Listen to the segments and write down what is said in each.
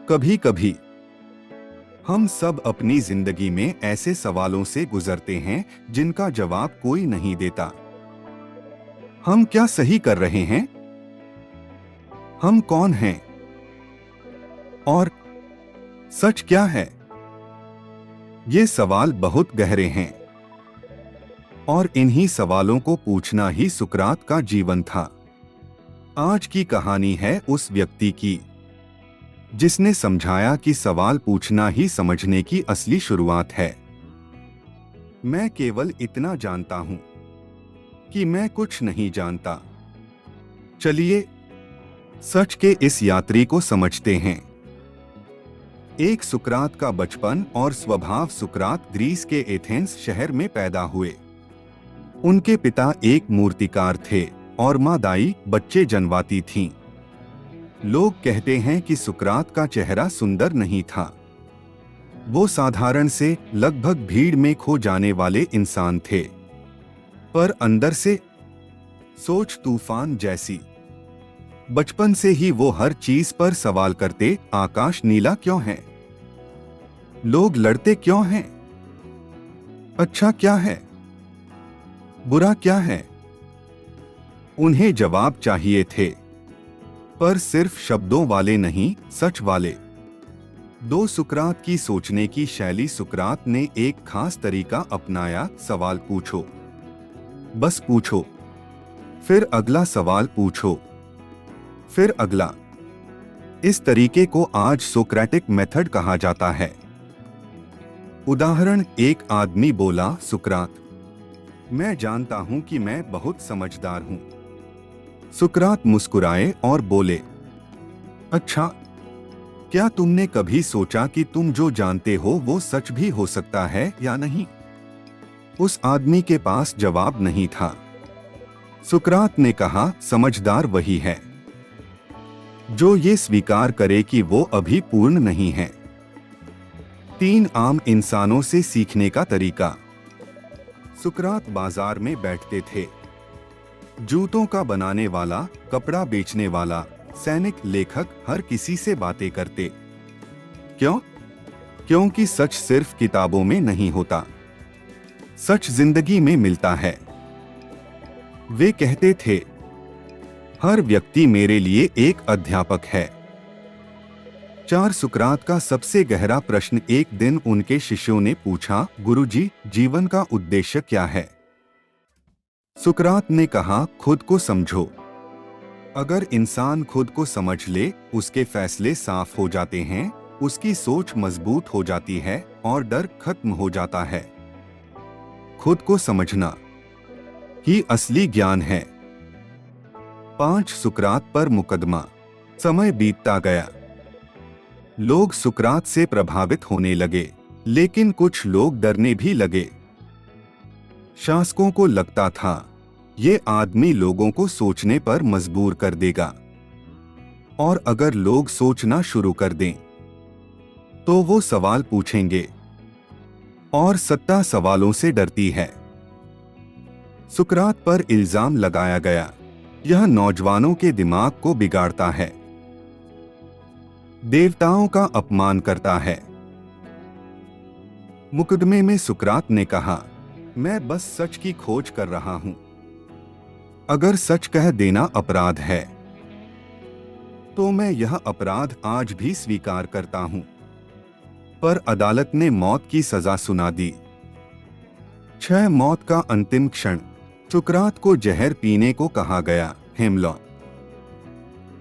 कभी कभी हम सब अपनी जिंदगी में ऐसे सवालों से गुजरते हैं जिनका जवाब कोई नहीं देता। हम क्या सही कर रहे हैं? हम कौन हैं? और सच क्या है? ये सवाल बहुत गहरे हैं और इन्हीं सवालों को पूछना ही सुकरात का जीवन था। आज की कहानी है उस व्यक्ति की जिसने समझाया कि सवाल पूछना ही समझने की असली शुरुआत है। मैं केवल इतना जानता हूं कि मैं कुछ नहीं जानता। चलिए सच के इस यात्री को समझते हैं। एक सुकरात का बचपन और स्वभाव। सुकरात ग्रीस के एथेंस शहर में पैदा हुए। उनके पिता एक मूर्तिकार थे और माँ दाई बच्चे जनवाती थीं। लोग कहते हैं कि सुकरात का चेहरा सुंदर नहीं था। वो साधारण से लगभग भीड़ में खो जाने वाले इंसान थे, पर अंदर से सोच तूफान जैसी। बचपन से ही वो हर चीज पर सवाल करते। आकाश नीला क्यों है? लोग लड़ते क्यों हैं? अच्छा क्या है? बुरा क्या है? उन्हें जवाब चाहिए थे, पर सिर्फ शब्दों वाले नहीं, सच वाले। दो सुकरात की सोचने की शैली। सुकरात ने एक खास तरीका अपनाया। सवाल पूछो, बस पूछो, फिर अगला सवाल पूछो, फिर अगला। इस तरीके को आज सोक्रेटिक मेथड कहा जाता है। उदाहरण, एक आदमी बोला, सुकरात, मैं जानता हूं कि मैं बहुत समझदार हूं। सुकरात मुस्कुराए और बोले, अच्छा, क्या तुमने कभी सोचा कि तुम जो जानते हो वो सच भी हो सकता है या नहीं? उस आदमी के पास जवाब नहीं था। सुकरात ने कहा, समझदार वही है जो ये स्वीकार करे कि वो अभी पूर्ण नहीं है। 3 आम इंसानों से सीखने का तरीका। सुकरात बाजार में बैठते थे। जूतों का बनाने वाला, कपड़ा बेचने वाला, सैनिक, लेखक, हर किसी से बातें करते। क्यों? क्योंकि सच सिर्फ किताबों में नहीं होता, सच जिंदगी में मिलता है। वे कहते थे, हर व्यक्ति मेरे लिए एक अध्यापक है। 4 सुकरात का सबसे गहरा प्रश्न। एक दिन उनके शिष्यों ने पूछा, गुरुजी, जीवन का उद्देश्य क्या है? सुकरात ने कहा, खुद को समझो। अगर इंसान खुद को समझ ले, उसके फैसले साफ हो जाते हैं, उसकी सोच मजबूत हो जाती है और डर खत्म हो जाता है। खुद को समझना ही असली ज्ञान है। 5 सुकरात पर मुकदमा। समय बीतता गया। लोग सुकरात से प्रभावित होने लगे, लेकिन कुछ लोग डरने भी लगे। शासकों को लगता था, ये आदमी लोगों को सोचने पर मजबूर कर देगा, और अगर लोग सोचना शुरू कर दें तो वो सवाल पूछेंगे, और सत्ता सवालों से डरती है। सुकरात पर इल्जाम लगाया गया, यह नौजवानों के दिमाग को बिगाड़ता है, देवताओं का अपमान करता है। मुकदमे में सुकरात ने कहा, मैं बस सच की खोज कर रहा हूं। अगर सच कह देना अपराध है, तो मैं यह अपराध आज भी स्वीकार करता हूं। पर अदालत ने मौत की सजा सुना दी। 6 मौत का अंतिम क्षण। सुकरात को जहर पीने को कहा गया, हेमलॉक।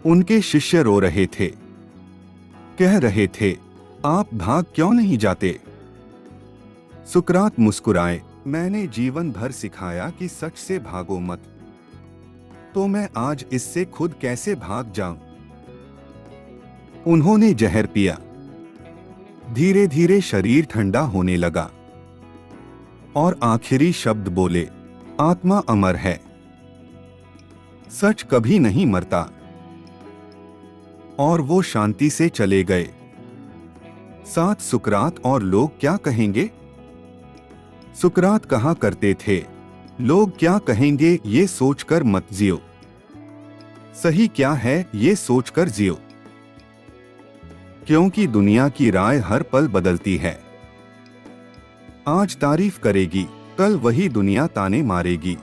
उनके शिष्य रो रहे थे, कह रहे थे, आप भाग क्यों नहीं जाते? सुकरात मुस्कुराए, मैंने जीवन भर सिखाया कि सच से भागो मत, तो मैं आज इससे खुद कैसे भाग जाऊं? उन्होंने जहर पिया। धीरे धीरे शरीर ठंडा होने लगा और आखिरी शब्द बोले, आत्मा अमर है, सच कभी नहीं मरता। और वो शांति से चले गए। 7 सुकरात और लोग क्या कहेंगे? सुकरात कहा करते थे, लोग क्या कहेंगे ये सोचकर मत जियो, सही क्या है ये सोचकर जियो। क्योंकि दुनिया की राय हर पल बदलती है। आज तारीफ करेगी, कल वही दुनिया ताने मारेगी।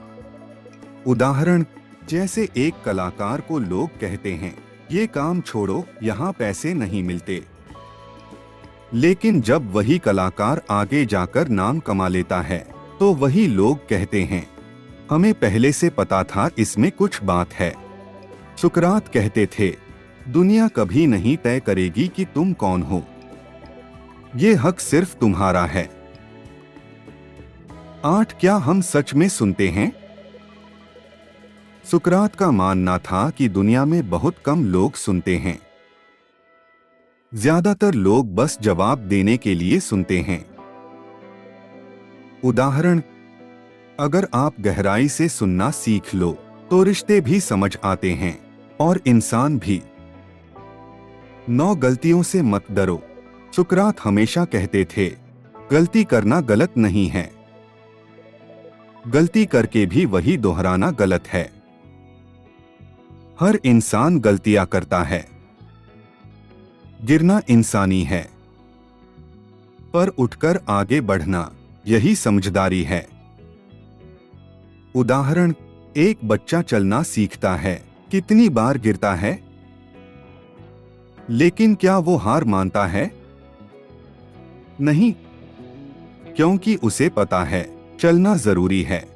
उदाहरण, जैसे एक कलाकार को लोग कहते हैं, ये काम छोड़ो, यहाँ पैसे नहीं मिलते। लेकिन जब वही कलाकार आगे जाकर नाम कमा लेता है, तो वही लोग कहते हैं, हमें पहले से पता था इसमें कुछ बात है। सुकरात कहते थे, दुनिया कभी नहीं तय करेगी कि तुम कौन हो, ये हक सिर्फ तुम्हारा है। 8. क्या हम सच में सुनते हैं? सुकरात का मानना था कि दुनिया में बहुत कम लोग सुनते हैं। ज्यादातर लोग बस जवाब देने के लिए सुनते हैं। उदाहरण, अगर आप गहराई से सुनना सीख लो तो रिश्ते भी समझ आते हैं और इंसान भी। 9. गलतियों से मत डरो। सुकरात हमेशा कहते थे, गलती करना गलत नहीं है, गलती करके भी वही दोहराना गलत है। हर इंसान गलतियां करता है, गिरना इंसानी है, पर उठकर आगे बढ़ना यही समझदारी है। उदाहरण, एक बच्चा चलना सीखता है, कितनी बार गिरता है, लेकिन क्या वो हार मानता है? नहीं, क्योंकि उसे पता है चलना जरूरी है।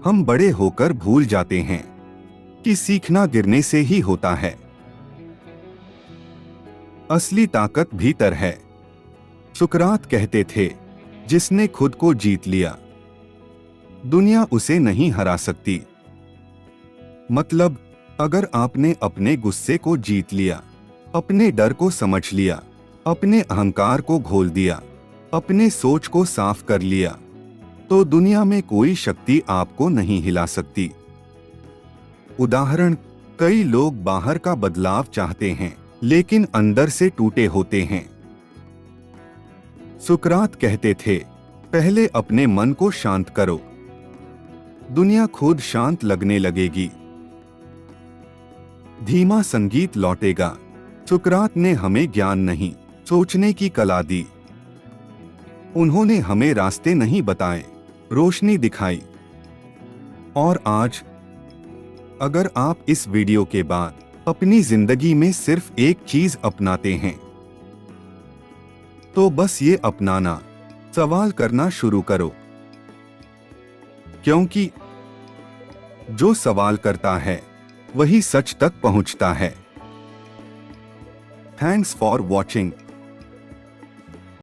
हम बड़े होकर भूल जाते हैं कि सीखना गिरने से ही होता है। असली ताकत भीतर है। सुकरात कहते थे, जिसने खुद को जीत लिया, दुनिया उसे नहीं हरा सकती। मतलब, अगर आपने अपने गुस्से को जीत लिया, अपने डर को समझ लिया, अपने अहंकार को घोल दिया, अपने सोच को साफ कर लिया, तो दुनिया में कोई शक्ति आपको नहीं हिला सकती। उदाहरण, कई लोग बाहर का बदलाव चाहते हैं, लेकिन अंदर से टूटे होते हैं। सुकरात कहते थे, पहले अपने मन को शांत करो, दुनिया खुद शांत लगने लगेगी। धीमा संगीत लौटेगा। सुकरात ने हमें ज्ञान नहीं, सोचने की कला दी। उन्होंने हमें रास्ते नहीं बताए, रोशनी दिखाई। और आज, अगर आप इस वीडियो के बाद अपनी जिंदगी में सिर्फ एक चीज अपनाते हैं, तो बस ये अपनाना, सवाल करना शुरू करो। क्योंकि जो सवाल करता है वही सच तक पहुंचता है। Thanks for watching.